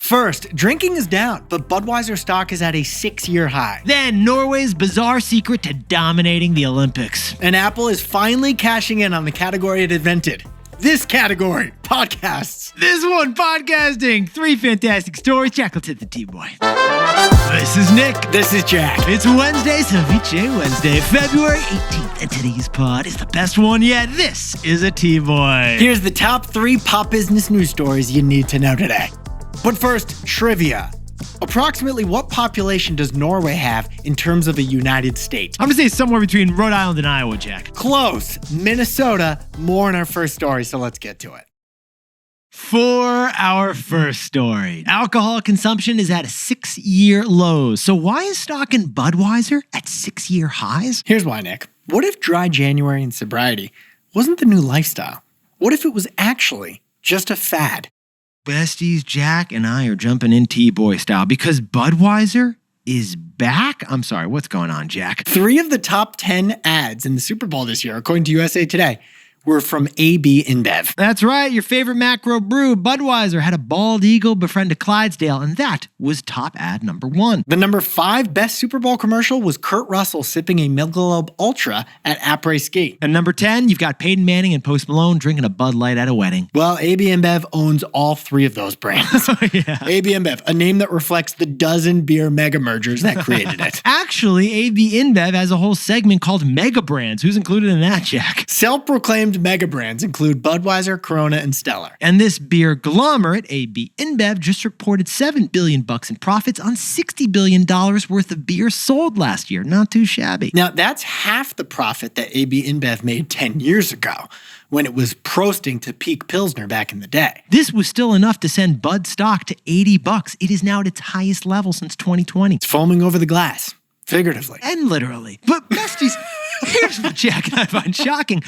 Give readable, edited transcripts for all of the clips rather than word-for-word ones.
First, drinking is down, but Budweiser stock is at a 6-year high. Then, Norway's bizarre secret to dominating the Olympics. And Apple is finally cashing in on the category it invented. This category, podcasts. This one, podcasting. 3 fantastic stories. Jack, let's hit the T-boy. This is Nick. This is Jack. It's Wednesday, Ceviche Wednesday, February 18th, and today's pod is the best one yet. This is a T-boy. Here's the top 3 pop business news stories you need to know today. But first, trivia. Approximately what population does Norway have in terms of a United States? I'm going to say somewhere between Rhode Island and Iowa, Jack. Close. Minnesota. More in our first story, so let's get to it. For our first story, alcohol consumption is at a 6-year low. So why is stock in Budweiser at 6-year highs? Here's why, Nick. What if dry January and sobriety wasn't the new lifestyle? What if it was actually just a fad? Besties, Jack and I are jumping in T-boy style because Budweiser is back? I'm sorry, what's going on, Jack? 3 of the top 10 ads in the Super Bowl this year, according to USA Today, were from AB InBev. That's right, your favorite macro brew, Budweiser, had a bald eagle befriend a Clydesdale, and that was top ad number 1. The number 5 best Super Bowl commercial was Kurt Russell sipping a Michelob Ultra at Après Ski. And number 10, you've got Peyton Manning and Post Malone drinking a Bud Light at a wedding. Well, AB InBev owns all 3 of those brands. Yeah. AB InBev, a name that reflects the dozen beer mega mergers that created it. Actually, AB InBev has a whole segment called Mega Brands. Who's included in that, Jack? Self-proclaimed mega brands include Budweiser, Corona, and Stellar. And this beer glomerate, AB InBev, just reported $7 billion in profits on $60 billion worth of beer sold last year. Not too shabby. Now, that's half the profit that AB InBev made 10 years ago, when it was prosting to peak Pilsner back in the day. This was still enough to send Bud stock to $80. It is now at its highest level since 2020. It's foaming over the glass, figuratively. And literally. But besties, here's what Jack and I find shocking.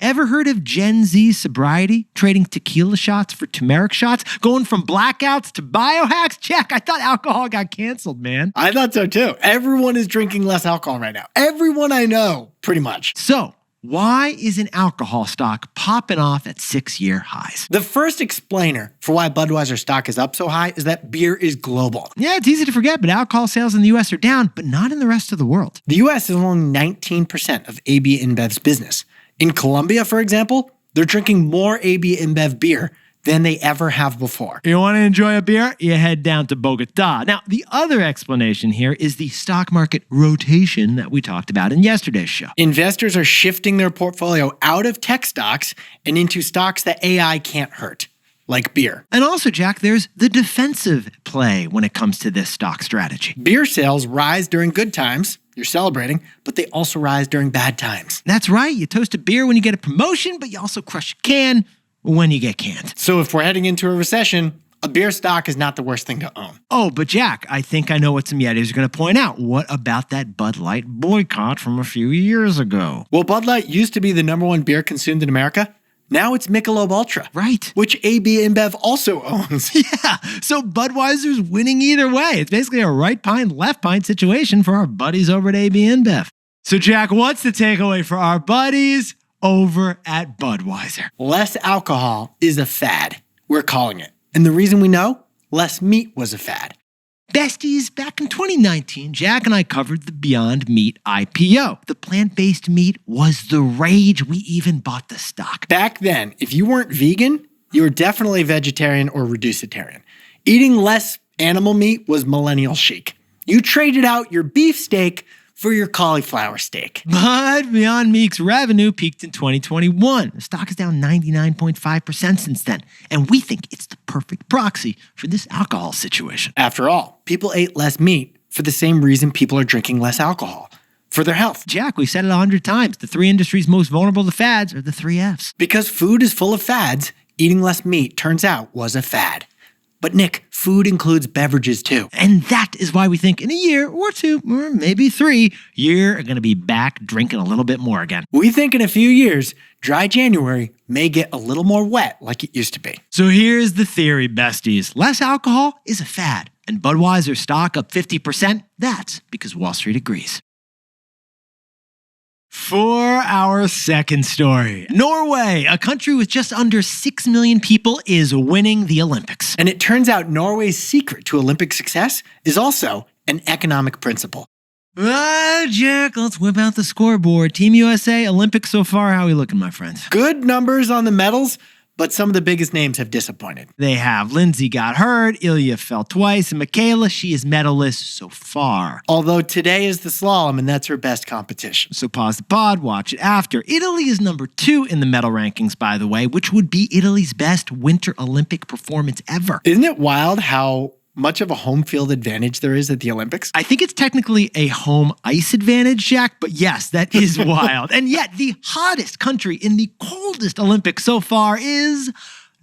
Ever heard of Gen Z sobriety? Trading tequila shots for turmeric shots? Going from blackouts to biohacks? Jack, I thought alcohol got canceled, man. I thought so too. Everyone is drinking less alcohol right now. Everyone I know, pretty much. So, why is an alcohol stock popping off at 6-year highs? The first explainer for why Budweiser stock is up so high is that beer is global. Yeah, it's easy to forget, but alcohol sales in the U.S. are down, but not in the rest of the world. The U.S. is only 19% of AB InBev's business. In Colombia, for example, they're drinking more AB InBev beer than they ever have before. You want to enjoy a beer? You head down to Bogota. Now, the other explanation here is the stock market rotation that we talked about in yesterday's show. Investors are shifting their portfolio out of tech stocks and into stocks that AI can't hurt, like beer. And also, Jack, there's the defensive play when it comes to this stock strategy. Beer sales rise during good times. You're celebrating, but they also rise during bad times. That's right. You toast a beer when you get a promotion, but you also crush a can when you get canned. So if we're heading into a recession, a beer stock is not the worst thing to own. Oh, but Jack, I think I know what some Yetis are going to point out. What about that Bud Light boycott from a few years ago? Well, Bud Light used to be the number 1 beer consumed in America. Now it's Michelob Ultra. Right. Which AB InBev also owns. Yeah, so Budweiser's winning either way. It's basically a right pint, left pint situation for our buddies over at AB InBev. So Jack, what's the takeaway for our buddies over at Budweiser? Less alcohol is a fad. We're calling it. And the reason we know? Less meat was a fad. Besties, back in 2019, Jack and I covered the Beyond Meat IPO. The plant-based meat was the rage. We even bought the stock. Back then, if you weren't vegan, you were definitely vegetarian or reducitarian. Eating less animal meat was millennial chic. You traded out your beef steak for your cauliflower steak. But Beyond Meat's revenue peaked in 2021. The stock is down 99.5% since then. And we think it's the perfect proxy for this alcohol situation. After all, people ate less meat for the same reason people are drinking less alcohol. For their health. Jack, we said it 100 times. The 3 industries most vulnerable to fads are the 3 Fs. Because food is full of fads, eating less meat, turns out, was a fad. But Nick, food includes beverages too. And that is why we think in a year or 2, or maybe 3, you're going to be back drinking a little bit more again. We think in a few years, dry January may get a little more wet like it used to be. So here's the theory, besties. Less alcohol is a fad. And Budweiser stock up 50%, that's because Wall Street agrees. For our second story, Norway, a country with just under 6 million people, is winning the Olympics. And it turns out Norway's secret to Olympic success is also an economic principle. Jack, let's whip out the scoreboard. Team USA, Olympics so far, how are we looking, my friends? Good numbers on the medals, but some of the biggest names have disappointed. They have. Lindsay got hurt, Ilya fell twice, and Michaela, she is medalist so far. Although today is the slalom, and that's her best competition. So pause the pod, watch it after. Italy is number 2 in the medal rankings, by the way, which would be Italy's best Winter Olympic performance ever. Isn't it wild how much of a home field advantage there is at the Olympics? I think it's technically a home ice advantage, Jack, but yes, that is wild. And yet the hottest country in the coldest Olympics so far is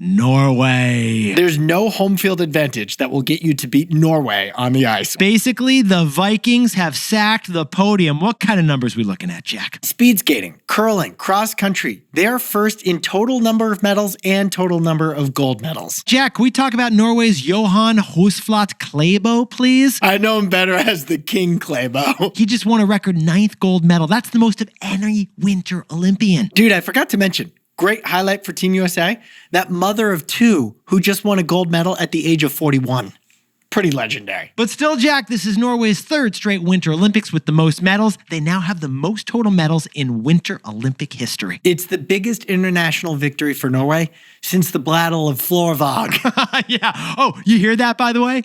Norway. There's no home field advantage that will get you to beat Norway on the ice. Basically, the Vikings have sacked the podium. What kind of numbers are we looking at, Jack? Speed skating, curling, cross country. They are first in total number of medals and total number of gold medals. Jack, can we talk about Norway's Johan Husflot Klæbo, please? I know him better as the King Klæbo. He just won a record 9th gold medal. That's the most of any Winter Olympian. Dude, I forgot to mention, great highlight for Team USA, that mother of 2 who just won a gold medal at the age of 41. Pretty legendary. But still, Jack, this is Norway's 3rd straight Winter Olympics with the most medals. They now have the most total medals in Winter Olympic history. It's the biggest international victory for Norway since the Battle of Florvåg. Yeah. Oh, you hear that, by the way?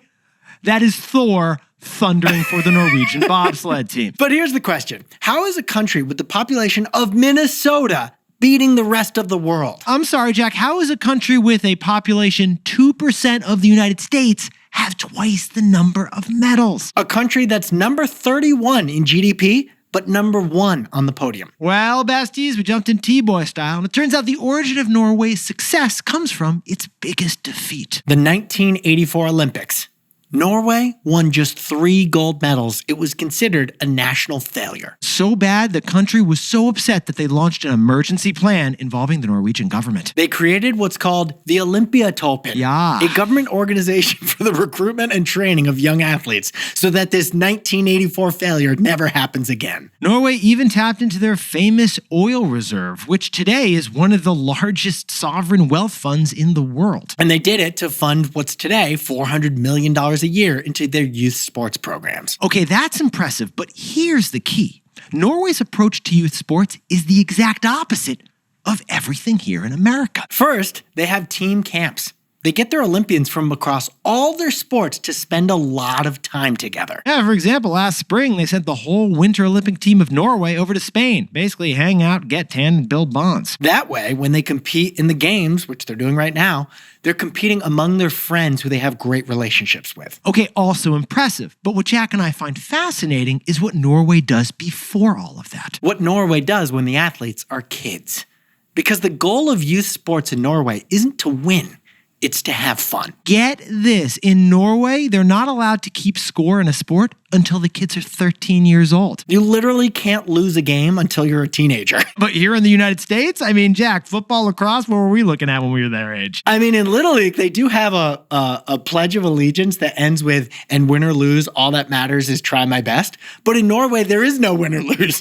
That is Thor thundering for the Norwegian bobsled team. But here's the question. How is a country with the population of Minnesota beating the rest of the world? I'm sorry, Jack. How is a country with a population 2% of the United States have twice the number of medals? A country that's number 31 in GDP, but number 1 on the podium. Well, besties, we jumped in T-boy style, and it turns out the origin of Norway's success comes from its biggest defeat. The 1984 Olympics. Norway won just 3 gold medals. It was considered a national failure. So bad, the country was so upset that they launched an emergency plan involving the Norwegian government. They created what's called the Olympiatoppen, Yeah. a government organization for the recruitment and training of young athletes so that this 1984 failure never happens again. Norway even tapped into their famous oil reserve, which today is one of the largest sovereign wealth funds in the world. And they did it to fund what's today $400 million a year into their youth sports programs. Okay, that's impressive, but here's the key. Norway's approach to youth sports is the exact opposite of everything here in America. First, they have team camps. They get their Olympians from across all their sports to spend a lot of time together. Yeah, for example, last spring, they sent the whole Winter Olympic team of Norway over to Spain. Basically, hang out, get tan, and build bonds. That way, when they compete in the games, which they're doing right now, they're competing among their friends who they have great relationships with. Okay, also impressive. But what Jack and I find fascinating is what Norway does before all of that. What Norway does when the athletes are kids. Because the goal of youth sports in Norway isn't to win. It's to have fun. Get this. In Norway, they're not allowed to keep score in a sport until the kids are 13 years old. You literally can't lose a game until you're a teenager. But here in the United States, I mean, Jack, football, lacrosse, what were we looking at when we were their age? I mean, in Little League, they do have a pledge of allegiance that ends with, and win or lose, all that matters is try my best. But in Norway, there is no win or lose.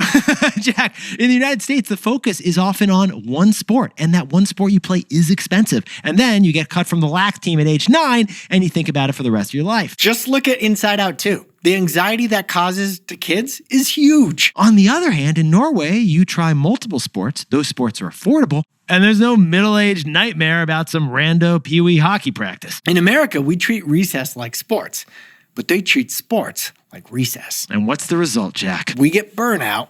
Jack, in the United States, the focus is often on one sport, and that one sport you play is expensive. And then you get cut from the LAC team at age 9, and you think about it for the rest of your life. Just look at Inside Out 2. The anxiety that causes to kids is huge. On the other hand, in Norway, you try multiple sports. Those sports are affordable, and there's no middle-aged nightmare about some rando pee-wee hockey practice. In America, we treat recess like sports, but they treat sports like recess. And what's the result, Jack? We get burnout,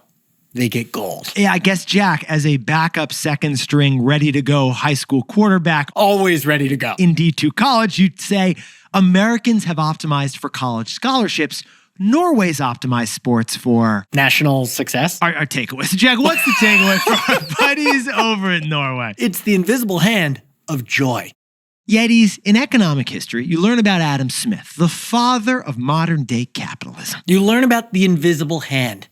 they get gold. Yeah, I guess, Jack, as a backup second string, ready-to-go high school quarterback Always ready to go. in D2 college, you'd say Americans have optimized for college scholarships. Norway's optimized sports for National success. our takeaways. So, Jack, what's the takeaway for our buddies over in Norway? It's the invisible hand of joy. Yetis, in economic history, you learn about Adam Smith, the father of modern-day capitalism. You learn about the invisible hand,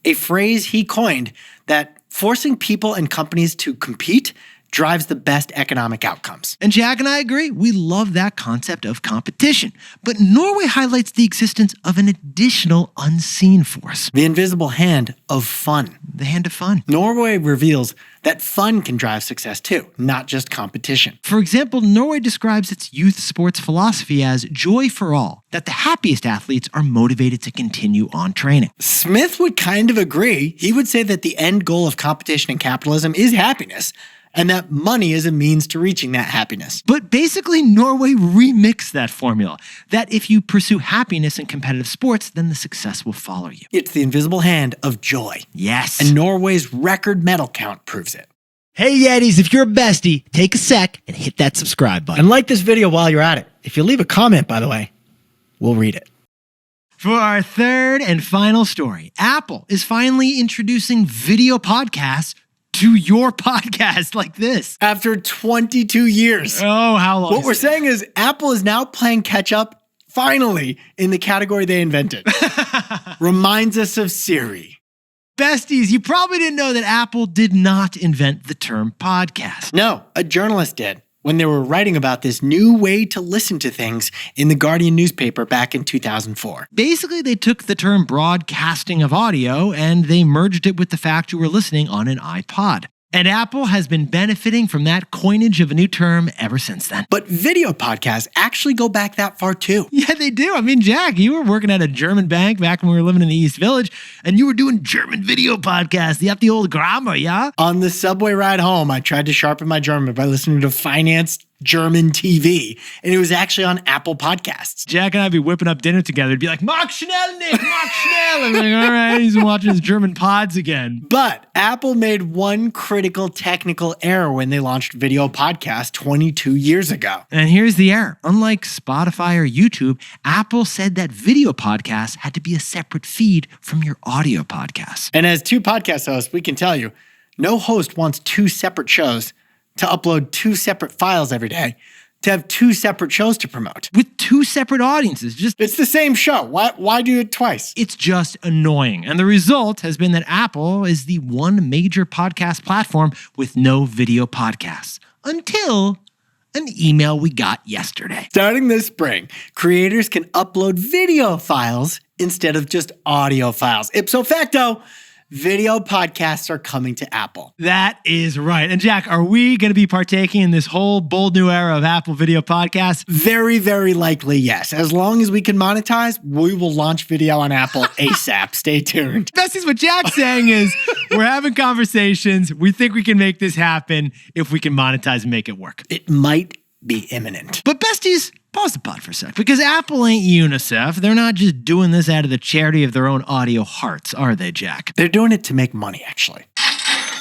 a phrase he coined that forcing people and companies to compete drives the best economic outcomes. And Jack and I agree, we love that concept of competition. But Norway highlights the existence of an additional unseen force. The invisible hand of fun. the hand of fun. Norway reveals that fun can drive success too, not just competition. For example, Norway describes its youth sports philosophy as joy for all, that the happiest athletes are motivated to continue on training. Smith would kind of agree. He would say that the end goal of competition and capitalism is happiness, and that money is a means to reaching that happiness. But basically, Norway remixed that formula, that if you pursue happiness in competitive sports, then the success will follow you. It's the invisible hand of joy. Yes. And Norway's record medal count proves it. Hey Yetis, if you're a bestie, take a sec and hit that subscribe button. And like this video while you're at it. If you leave a comment, by the way, we'll read it. For our third and final story, Apple is finally introducing video podcasts to your podcast like this. After 22 years. Oh, how long? What we're saying is Apple is now playing catch up, finally, in the category they invented. Reminds us of Siri. Besties, you probably didn't know that Apple did not invent the term podcast. No, a journalist did when they were writing about this new way to listen to things in the Guardian newspaper back in 2004. Basically, they took the term broadcasting of audio and they merged it with the fact you were listening on an iPod. And Apple has been benefiting from that coinage of a new term ever since then. But video podcasts actually go back that far too. Yeah, they do. I mean, Jack, you were working at a German bank back when we were living in the East Village, and you were doing German video podcasts. You have the old grammar, yeah? On the subway ride home, I tried to sharpen my German by listening to finance German TV, and it was actually on Apple Podcasts. Jack and I'd be whipping up dinner together. It'd be like, Mark Schnell, Nick, Mark Schnell. I'm like, all right, he's been watching his German pods again. But Apple made one critical technical error when they launched video podcasts 22 years ago. And here's the error. Unlike Spotify or YouTube, Apple said that video podcasts had to be a separate feed from your audio podcasts. And as two podcast hosts, we can tell you, no host wants two separate shows to upload two separate files every day, to have two separate shows to promote. With two separate audiences. It's the same show. Why do it twice? It's just annoying. And the result has been that Apple is the one major podcast platform with no video podcasts. Until an email we got yesterday. Starting this spring, creators can upload video files instead of just audio files. Ipso facto, video podcasts are coming to Apple. That is right. And Jack, are we going to be partaking in this whole bold new era of Apple video podcasts? Very, very likely, yes. As long as we can monetize, we will launch video on Apple ASAP. Stay tuned. Besties, what Jack's saying is we're having conversations. We think we can make this happen if we can monetize and make it work. It might be imminent. But besties, pause the pod for a sec, because Apple ain't UNICEF. They're not just doing this out of the charity of their own audio hearts, are they, Jack? They're doing it to make money, actually.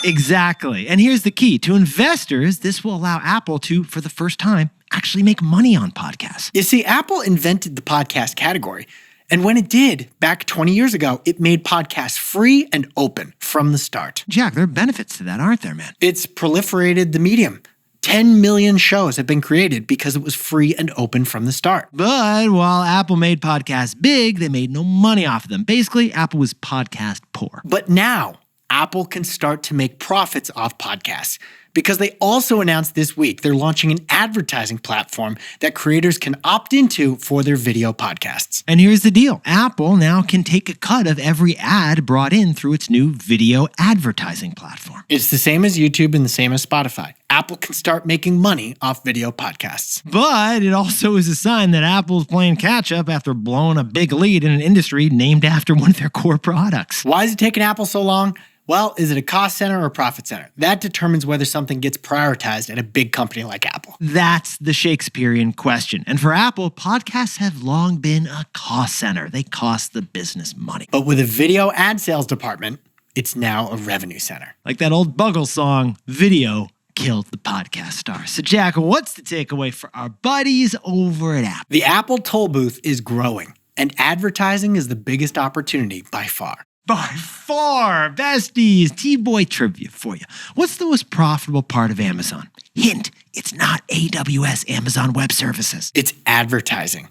Exactly. And here's the key. To investors, this will allow Apple to, for the first time, actually make money on podcasts. You see, Apple invented the podcast category. And when it did, back 20 years ago, it made podcasts free and open from the start. Jack, there are benefits to that, aren't there, man? It's proliferated the medium. 10 million shows have been created because it was free and open from the start. But while Apple made podcasts big, they made no money off of them. Basically, Apple was podcast poor. But now, Apple can start to make profits off podcasts because they also announced this week they're launching an advertising platform that creators can opt into for their video podcasts. And here's the deal. Apple now can take a cut of every ad brought in through its new video advertising platform. It's the same as YouTube and the same as Spotify. Apple can start making money off video podcasts. But it also is a sign that Apple's playing catch up after blowing a big lead in an industry named after one of their core products. Why is it taking Apple so long? Well, is it a cost center or a profit center? That determines whether something gets prioritized at a big company like Apple. That's the Shakespearean question. And for Apple, podcasts have long been a cost center. They cost the business money. But with a video ad sales department, it's now a revenue center. Like that old Buggles song, video killed the podcast star. So Jack, what's the takeaway for our buddies over at Apple? The Apple toll booth is growing, and advertising is the biggest opportunity by far. By far, besties, T-Boy trivia for you. What's the most profitable part of Amazon? Hint, it's not AWS, Amazon Web Services. It's advertising.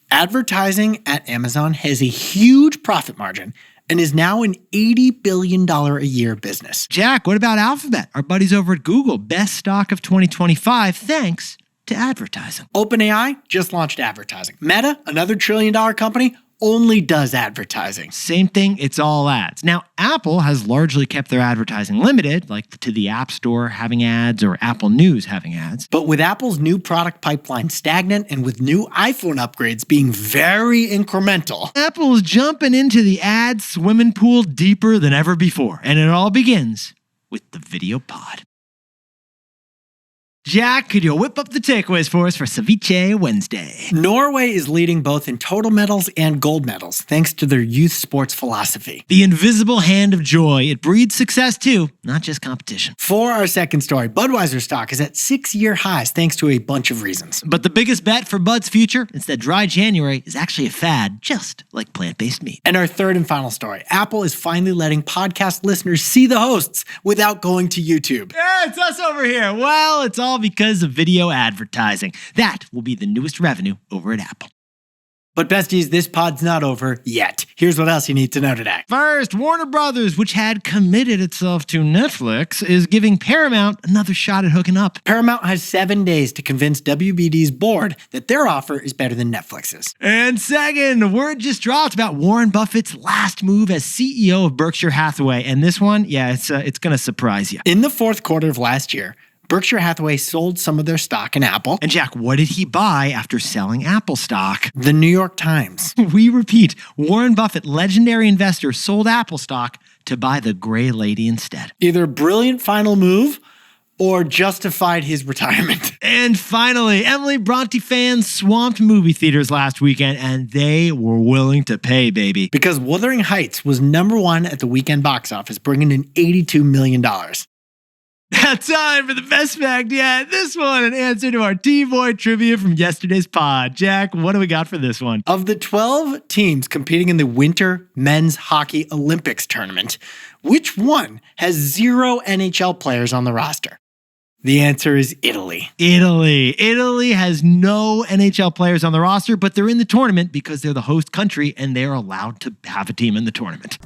Advertising at Amazon has a huge profit margin and is now an $80 billion a year business. Jack, what about Alphabet? Our buddies over at Google, best stock of 2025, thanks to advertising. OpenAI just launched advertising. Meta, another $1 trillion company, only does advertising. Same thing, it's all ads. Now, Apple has largely kept their advertising limited, like to the App Store having ads or Apple News having ads. But with Apple's new product pipeline stagnant and with new iPhone upgrades being very incremental, Apple's jumping into the ad swimming pool deeper than ever before. And it all begins with the video pod. Jack, could you whip up the takeaways for us for Ceviche Wednesday? Norway is leading both in total medals and gold medals thanks to their youth sports philosophy. The invisible hand of joy. It breeds success too, not just competition. For our second story, Budweiser stock is at 6-year highs thanks to a bunch of reasons. But the biggest bet for Bud's future is that dry January is actually a fad, just like plant-based meat. And our third and final story, Apple is finally letting podcast listeners see the hosts without going to YouTube. Yeah, it's us over here. Well, it's all because of video advertising. That will be the newest revenue over at Apple. But besties, this pod's not over yet. Here's what else you need to know today. First, Warner Brothers, which had committed itself to Netflix, is giving Paramount another shot at hooking up. Paramount has 7 days to convince WBD's board that their offer is better than Netflix's. And second, word just dropped about Warren Buffett's last move as CEO of Berkshire Hathaway. And this one, it's going to surprise you. In the fourth quarter of last year, Berkshire Hathaway sold some of their stock in Apple. And Jack, what did he buy after selling Apple stock? The New York Times. We repeat, Warren Buffett, legendary investor, sold Apple stock to buy the gray lady instead. Either a brilliant final move or justified his retirement. And finally, Emily Bronte fans swamped movie theaters last weekend, and they were willing to pay, baby. Because Wuthering Heights was #1 at the weekend box office, bringing in $82 million. Now time for the best fact yet. This one, an answer to our T-Boy trivia from yesterday's pod. Jack, what do we got for this one? Of the 12 teams competing in the Winter Men's Hockey Olympics tournament, which one has 0 NHL players on the roster? The answer is Italy. Italy has no NHL players on the roster, but they're in the tournament because they're the host country and they're allowed to have a team in the tournament.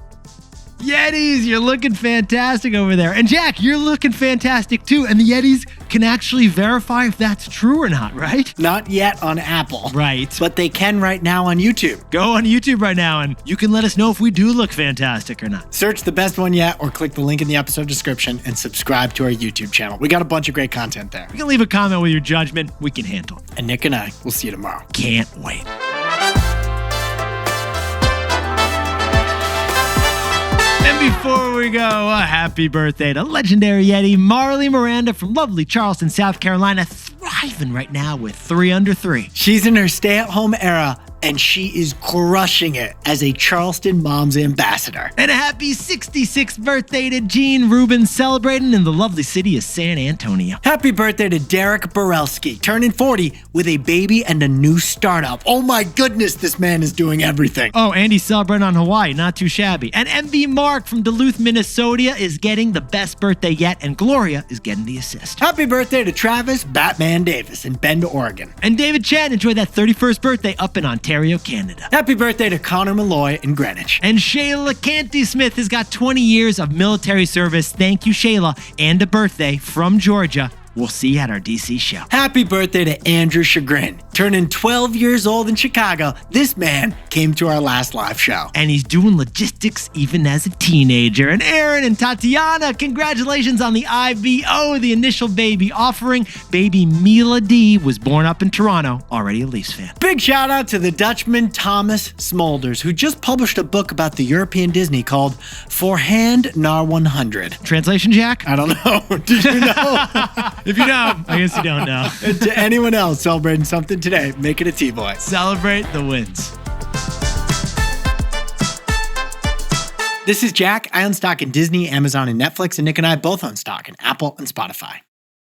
Yetis, you're looking fantastic over there. And Jack, you're looking fantastic too. And the Yetis can actually verify if that's true or not, right? Not yet on Apple. Right. But they can right now on YouTube. Go on YouTube right now and you can let us know if we do look fantastic or not. Search the best one yet or click the link in the episode description and subscribe to our YouTube channel. We got a bunch of great content there. You can leave a comment with your judgment. We can handle it. And Nick and I will see you tomorrow. Can't wait. And before we go, a happy birthday to legendary Yeti Marley Miranda from lovely Charleston, South Carolina, thriving right now with 3 under 3. She's in her stay-at-home era, and she is crushing it as a Charleston Moms ambassador. And a happy 66th birthday to Gene Rubin, celebrating in the lovely city of San Antonio. Happy birthday to Derek Borelski, turning 40 with a baby and a new startup. Oh my goodness, this man is doing everything. Oh, and he's celebrating on Hawaii, not too shabby. And MB Mark from Duluth, Minnesota is getting the best birthday yet, and Gloria is getting the assist. Happy birthday to Travis Batman Davis in Bend, Oregon. And David Chen enjoyed that 31st birthday up in Ontario, Canada. Happy birthday to Connor Malloy in Greenwich. And Shayla Canty Smith has got 20 years of military service. Thank you, Shayla. And a birthday from Georgia. We'll see you at our DC show. Happy birthday to Andrew Chagrin. Turning 12 years old in Chicago, this man came to our last live show. And he's doing logistics even as a teenager. And Aaron and Tatiana, congratulations on the IVO, the initial baby offering. Baby Mila D was born up in Toronto, already a Leafs fan. Big shout out to the Dutchman Thomas Smolders, who just published a book about the European Disney called Voorhand naar 100. Translation, Jack? I don't know. Did you know? If you know, I guess you don't know. And to anyone else celebrating something today, make it a T-Boy. Celebrate the wins. This is Jack. I own stock in Disney, Amazon, and Netflix, and Nick and I both own stock in Apple and Spotify.